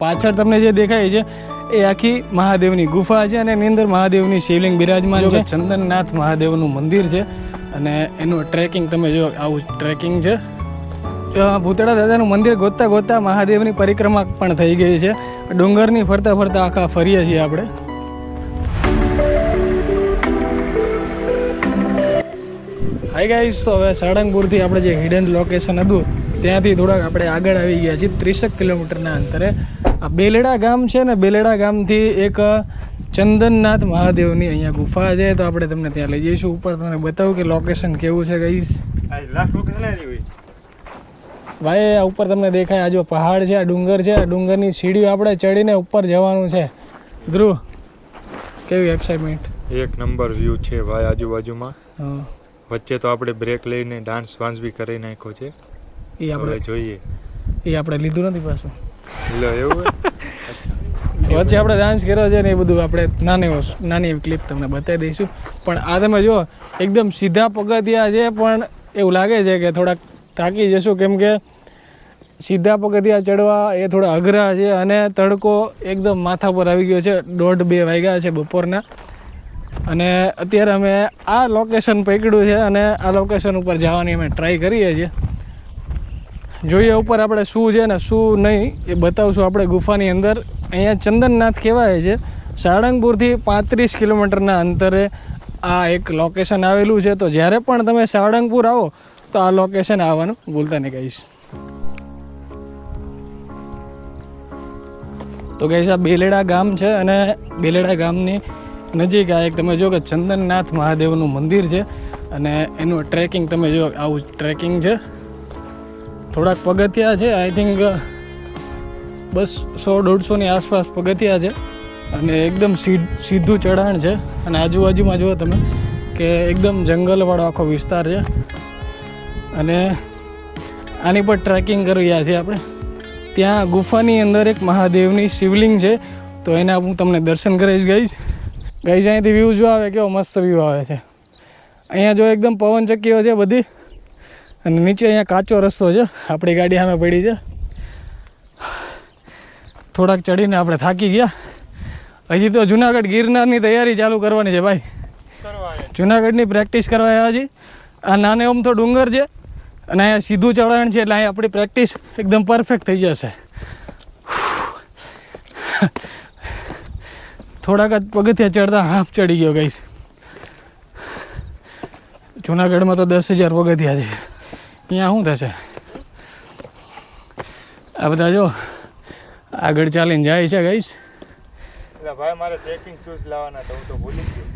પાછળ તમને જે દેખાય છે એ આખી મહાદેવની ગુફા છે અને એની અંદર મહાદેવની શિવલિંગ બિરાજમાન છે. ચંદનનાથ મહાદેવનું મંદિર છે અને એનું ટ્રેકિંગ તમે જો આવું ટ્રેકિંગ છે. ભૂતળા દાદાનું મંદિર ગોતતા ગોતતા મહાદેવની પરિક્રમા પણ થઈ ગઈ છે. ડુંગરની ફરતા ફરતા આખા ફરીએ છીએ આપણે. હાઈ ગાઈસ, તો હવે સાળંગપુરથી આપણે જે હિડન લોકેશન હતું ત્યાંથી થોડાક આપણે આગળ આવી ગયા છીએ 30 કિલોમીટરના અંતરે. આ બેલેડા ગામ છે ને, બેલેડા ગામથી એક ચંદનનાથ મહાદેવની અહીંયા ગુફા છે. તો આપણે તમને ત્યાં લઈ જઈશું. ઉપર તમને બતાવું કે લોકેશન કેવું છે ગાઈસ. ભાઈ આ ઉપર તમને દેખાય આ જો પહાડ છે, આ ડુંગર છે. આ ડુંગરની સીડીઓ આપણે ચડીને ઉપર જવાનું છે. ધ્રુવ, કેવી એક્સાઇટમેન્ટ! એક નંબર વ્યૂ છે ભાઈ આજુબાજુમાં. વચ્ચે તો આપણે બ્રેક લઈને ડાન્સ બી કરી નાખ્યો છે. એ આપણે જોઈએ, એ આપણે લીધું નથી પાછું. લો એવું વચ્ચે આપણે ડાન્સ કર્યો છે ને એ બધું આપણે નાની એવી ક્લિપ તમને બતાવી દઈશું. પણ આ તમે જો એકદમ સીધા પગથિયા છે, પણ એવું લાગે છે કે થોડાક થાકી જશું, કેમ કે સીધા પગથિયા ચડવા એ થોડા અઘરા છે અને તડકો એકદમ માથા પર આવી ગયો છે. 1:30-2 વાગ્યા છે બપોરના અને અત્યારે અમે આ લોકેશન પકડ્યું છે અને આ લોકેશન ઉપર જવાની અમે ટ્રાય કરીએ છીએ. જોઈએ ઉપર આપણે શું છે ને શું નહીં એ બતાવશું આપણે ગુફાની અંદર. અહીંયા ચંદનનાથ કહેવાય છે. સાળંગપુરથી 35 કિલોમીટરના અંતરે આ એક લોકેશન આવેલું છે. તો જ્યારે પણ તમે સાળંગપુર આવો તો આ લોકેશન આવવાનું ભૂલતા નહીં કહીશ. તો કહીશ આ બેલેડા ગામ છે અને બેલેડા ગામની નજીક આ એક તમે જો કે ચંદનનાથ મહાદેવનું મંદિર છે અને એનું ટ્રેકિંગ તમે જો આવું ટ્રેકિંગ છે. થોડાક પગથિયા છે, આઈ થિંક બસ 100-150ની આસપાસ પગથિયા છે અને એકદમ સીધું ચઢાણ છે. અને આજુબાજુમાં જુઓ તમે કે એકદમ જંગલવાળો આખો વિસ્તાર છે અને આની પર ટ્રેકિંગ કરી રહ્યા છીએ આપણે. ત્યાં ગુફાની અંદર એક મહાદેવની શિવલિંગ છે, તો એના હું તમને દર્શન કરાવીશ ગઈશ. અહીંયાથી વ્યૂ જો આવે, કેવો મસ્ત વ્યૂ આવે છે. અહીંયા જો એકદમ પવનચક્કીઓ છે બધી અને નીચે અહીંયા કાચો રસ્તો છે. આપણી ગાડી સામે પડી છે. થોડાક ચડીને આપણે થાકી ગયા. હજી તો જુનાગઢ ગિરનારની તૈયારી ચાલુ કરવાની છે ભાઈ. જુનાગઢની પ્રેક્ટિસ કરવા આવ્યા છીએ. આ નાને આમ તો ડુંગર છે અને અહીંયા સીધું ચઢાણ છે એટલે અહીંયા આપણી પ્રેક્ટિસ એકદમ પરફેક્ટ થઈ જશે. થોડાક જ પગથિયા ચડતા હાફ ચડી ગયો ગઈશ. જુનાગઢમાં તો 10,000 પગથિયા છે. અહીંયા શું થશે? આ બધા જો આગળ ચાલીને જાય છે ગઈશ. ભાઈ મારે ટ્રેકિંગ શૂઝ લાવવાના તો હું તો ભૂલી ગયો.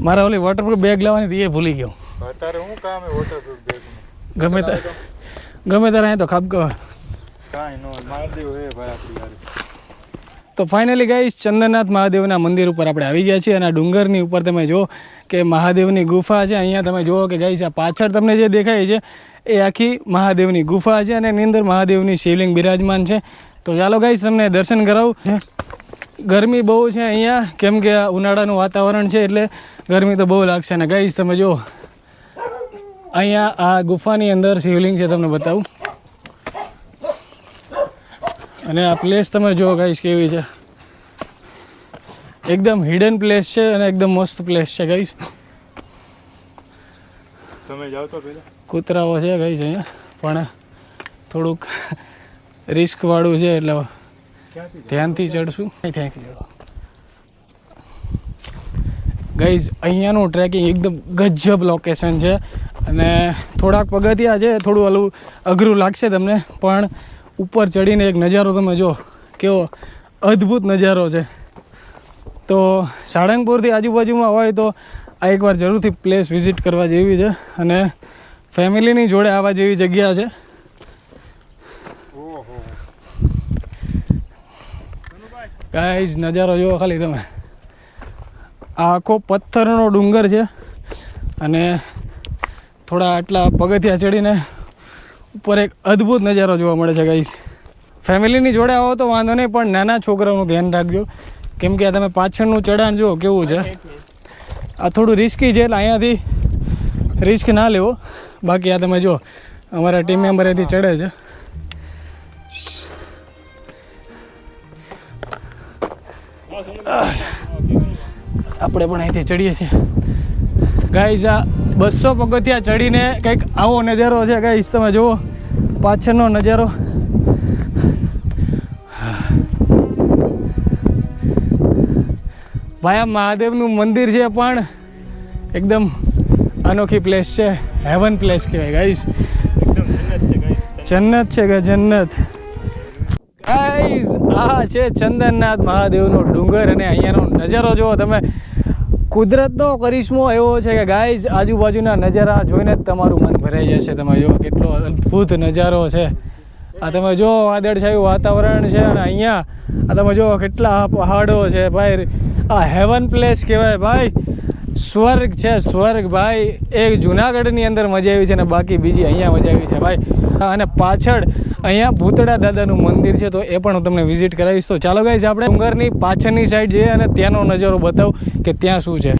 મારા ઓલી વોટરપ્રૂફ બેગ લાવવાની એ ભૂલી ગયો. અત્યારે હું કામ હે વોટરપ્રૂફ બેગ? ગમે ત્યારે અહીંયા તો ખાબકો કાંઈ નો મહાદેવ હે ભાઈ આપણી યાર. તો ફાઇનલી ગાઈસ ચંદનનાથ મહાદેવના મંદિર ઉપર આપણે આવી ગયા છીએ અને આ ડુંગરની ઉપર તમે જો કે મહાદેવની ગુફા છે. અહીંયા તમે જુઓ કે ગાઈસ આ પાછળ તમને જે દેખાય છે એ આખી મહાદેવની ગુફા છે અને એની અંદર મહાદેવની શિવલિંગ બિરાજમાન છે. તો ચાલો ગાઈસ તમને દર્શન કરાવું. ગરમી બહુ છે અહીંયા, કેમ કે ઉનાળાનું વાતાવરણ છે એટલે ગરમી તો બહુ લાગશે. અને ગાઈસ તમે જુઓ અહીંયા આ ગુફાની અંદર શિવલિંગ છે, તમને બતાવું. અને આ પ્લેસ તમે જુઓ ગાઈસ કેવી છે. એકદમ હિડન પ્લેસ છે અને એકદમ મસ્ત પ્લેસ છે ગાઈસ. તમે જાઓ તો પહેલા. કૂતરાઓ છે ગાઈસ અહીંયા, પણ થોડુંક રિસ્ક વાળું છે એટલે ધ્યાનથી ચડશું. Thank you guys. અહીંયાનું ટ્રેકિંગ એકદમ ગજબ લોકેશન છે અને થોડાક પગથિયા છે, થોડું અઘરું લાગશે તમને, પણ ઉપર ચડીને એક નજારો તમે જો કેવો અદ્ભુત નજારો છે. તો સાળંગપુરથી આજુબાજુમાં હોય તો આ એકવાર જરૂરથી પ્લેસ વિઝિટ કરવા જેવી છે અને ફેમિલીની જોડે આવવા જેવી જગ્યા છે. ગાઈસ નજારો જુઓ ખાલી તમે. આ આખો પથ્થરનો ડુંગર છે અને થોડા આટલા પગથિયા ચડીને ઉપર એક અદ્ભુત નજારો જોવા મળે છે ગાઈસ. ફેમિલીની જોડે આવો તો વાંધો નહીં, પણ નાના છોકરાઓનું ધ્યાન રાખજો, કેમ કે આ તમે પાછળનું ચઢાણ જુઓ કેવું છે. આ થોડું રિસ્કી છે એટલે અહીંયાથી રિસ્ક ના લેવો. બાકી આ તમે જો અમારા ટીમ મેમ્બર અહીંથી ચડે છે. આપણે પણ અહીંથી ચડીએ છીએ ગાઈઝ. આ 200 પગથિયા ચડીને કંઈક આવો નજારો છે ગાઈઝ. તમે જુઓ પાછળનો નજારો. ભાઈ આ મહાદેવનું મંદિર છે પણ એકદમ અનોખી પ્લેસ છે. હેવન પ્લેસ કહેવાય ગાઈઝ. જન્નત છે કે જન્નત ગાઈઝ. આ છે ચંદનનાથ મહાદેવનો ડુંગર અને અહીંયાનો નજારો જુઓ તમે. કુદરતનો કરિશ્મો એવો છે કે ગાઈઝ આજુબાજુના નજારા જોઈને જ તમારું મન ભરાઈ જશે. તમે જુઓ કેટલો અદ્ભુત નજારો છે. આ તમે જુઓ વાદળછાયું વાતાવરણ છે અને અહીંયા આ તમે જુઓ કેટલા પહાડો છે ભાઈ. આ હેવન પ્લેસ કહેવાય ભાઈ. સ્વર્ગ છે સ્વર્ગ ભાઈ. એક જુનાગઢની અંદર મજા આવી છે અને બાકી બીજી અહીંયા મજા આવી છે ભાઈ. અને પાછળ અહીંયા ભૂતળા દાદાનું મંદિર છે તો એ પણ હું તમને વિઝિટ કરાવીશ. તો ચાલો ગાઈઝ આપણે ડુંગરની પાછળની સાઈડ જઈએ અને ત્યાંનો નજારો બતાવું કે ત્યાં શું છે.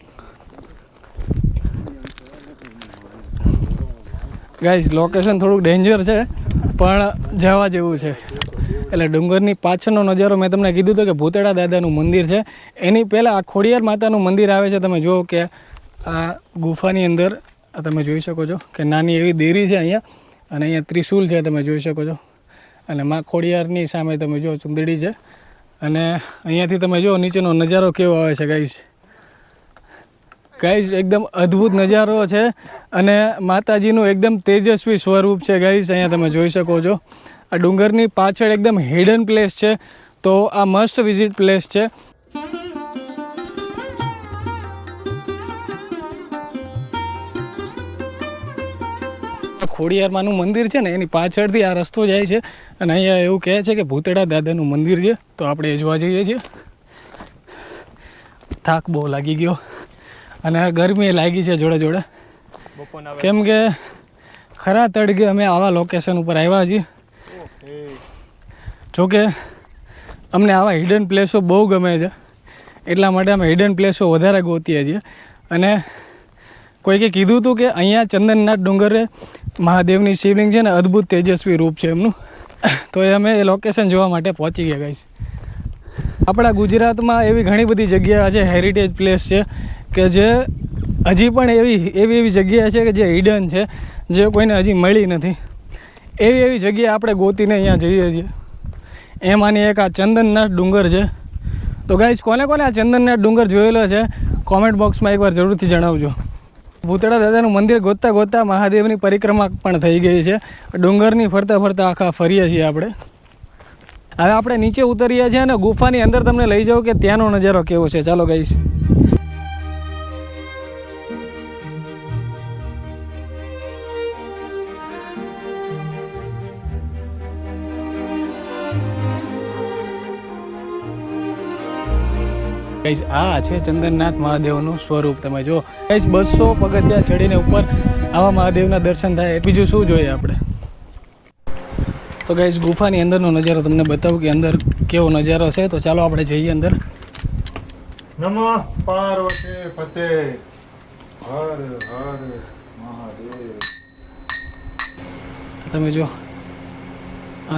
ગાઈઝ લોકેશન થોડુંક ડેન્જર છે પણ જવા જેવું છે. એટલે ડુંગરની પાછળનો નજારો મેં તમને કીધું હતું કે ભૂતળા દાદાનું મંદિર છે. એની પહેલાં આ ખોડિયાર માતાનું મંદિર આવે છે. તમે જુઓ કે આ ગુફાની અંદર આ તમે જોઈ શકો છો કે નાની એવી દેરી છે અહીંયા અને અહીંયા ત્રિશૂલ છે તમે જોઈ શકો છો. અને મા ખોડિયારની સામે તમે જુઓ ચુંદડી છે અને અહીંયાથી તમે જુઓ નીચેનો નજારો કેવો આવે છે ગાઈઝ. ગાઈઝ એકદમ અદ્ભુત નજારો છે અને માતાજીનું એકદમ તેજસ્વી સ્વરૂપ છે ગાઈઝ. અહીંયા તમે જોઈ શકો છો. આ ડુંગરની પાછળ એકદમ હિડન પ્લેસ છે તો આ મસ્ટ વિઝિટ પ્લેસ છે. ખોડિયારમાંનું મંદિર છે ને એની પાછળથી આ રસ્તો જાય છે અને અહીંયા એવું કહે છે કે ભૂતળા દાદાનું મંદિર છે તો આપણે જોવા જઈએ છીએ. થાક બહુ લાગી ગયો અને ગરમી લાગી છે જોડે જોડે કેમ કે ખરા તડકે અમે આવા લોકેશન ઉપર આવ્યા છીએ. જોકે અમને આવા હિડન પ્લેસો બહુ ગમે છે એટલા માટે અમે હિડન પ્લેસો વધારે ગોતીએ છીએ. અને કોઈકે કીધું હતું કે અહીંયા ચંદનનાથ ડુંગરે મહાદેવની શિવલિંગ છે ને અદ્ભુત તેજસ્વી રૂપ છે એમનું. તો એ અમે એ લોકેશન જોવા માટે પહોંચી ગયા ગાઈસ. આપણા ગુજરાતમાં એવી ઘણી બધી જગ્યા છે હેરિટેજ પ્લેસ છે કે જે હજી પણ એવી જગ્યા છે કે જે હિડન છે જે કોઈને હજી મળી નથી. એવી જગ્યા આપણે ગોતીને અહીંયા જઈએ છીએ. એમાંની એક આ ચંદનનાથ ડુંગર છે. તો ગાઈસ કોને આ ચંદનનાથ ડુંગર જોયેલો છે કોમેન્ટ બોક્સમાં એકવાર જરૂરથી જણાવજો. ભૂતળા દાદાનું મંદિર ગોતતા ગોતતા મહાદેવની પરિક્રમા પણ થઈ ગઈ છે. ડુંગરની ફરતા ફરતા આખા ફરીએ છીએ આપણે. હવે આપણે નીચે ઉતરીએ છીએ અને ગુફાની અંદર તમને લઈ જાઉં કે ત્યાંનો નજારો કેવો છે. ચાલો ગાઈસ. ગાઈસ આ છે ચંદનનાથ મહાદેવનું સ્વરૂપ. તમે જો ગાઈસ 200 પગથિયા ચડીને ઉપર આવા મહાદેવના દર્શન થાય બીજું શું જોઈએ આપણે. તો ગાઈસ ગુફાની અંદરનો નજારો તમને બતાવું કે અંદર કેવો નજારો છે. તો ચાલો આપણે જઈએ અંદર. નમઃ પાર્વતી પતે હર હર મહાદેવ. તમે જો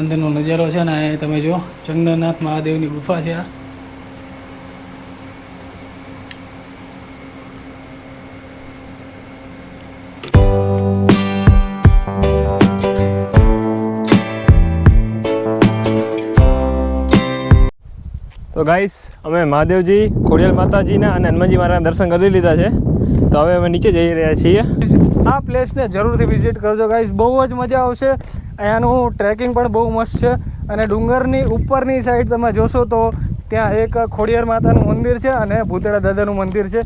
અંદરનો નજારો છે ને આ તમે જો ચંદનનાથ મહાદેવની ગુફા છે. આ તો ગાઈસ અમે મહાદેવજી ખોડિયાર માતાજીના અને હનુમાનજી મહારાજના દર્શન કરી લીધા છે. તો હવે અમે નીચે જઈ રહ્યા છીએ. આ પ્લેસને જરૂરથી વિઝિટ કરજો ગાઈસ. બહુ જ મજા આવશે. અહીંયાનું ટ્રેકિંગ પણ બહુ મસ્ત છે અને ડુંગરની ઉપરની સાઈડ તમે જોશો તો ત્યાં એક ખોડિયાર માતાનું મંદિર છે અને ભૂતળા દાદાનું મંદિર છે.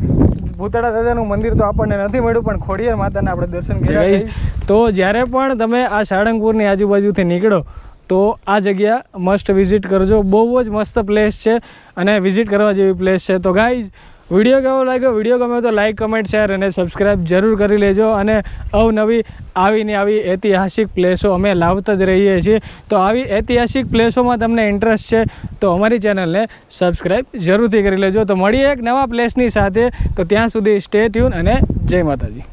ભૂતળા દાદાનું મંદિર તો આપણને નથી મળ્યું પણ ખોડિયાર માતાના આપણે દર્શન કર્યા ગાઈસ. તો જ્યારે પણ તમે આ સાળંગપુરની આજુબાજુથી નીકળો તો આ જગ્યા મસ્ટ વિઝિટ કરજો. બહુ જ મસ્ત પ્લેસ છે અને વિઝિટ કરવા જેવી પ્લેસ છે. તો ગાઈઝ વિડીયો કેવો લાગ્યો? વિડીયો ગમે તો લાઇક કમેન્ટ શેર અને સબસ્ક્રાઈબ જરૂર કરી લેજો. અને અવનવી આવી ઐતિહાસિક પ્લેસો અમે લાવતા જ રહીએ છીએ. તો આવી ઐતિહાસિક પ્લેસોમાં તમને ઇન્ટરેસ્ટ છે તો અમારી ચેનલને સબસ્ક્રાઈબ જરૂરથી કરી લેજો. તો મળીએ એક નવા પ્લેસની સાથે. તો ત્યાં સુધી સ્ટે ટ્યુન અને જય માતાજી.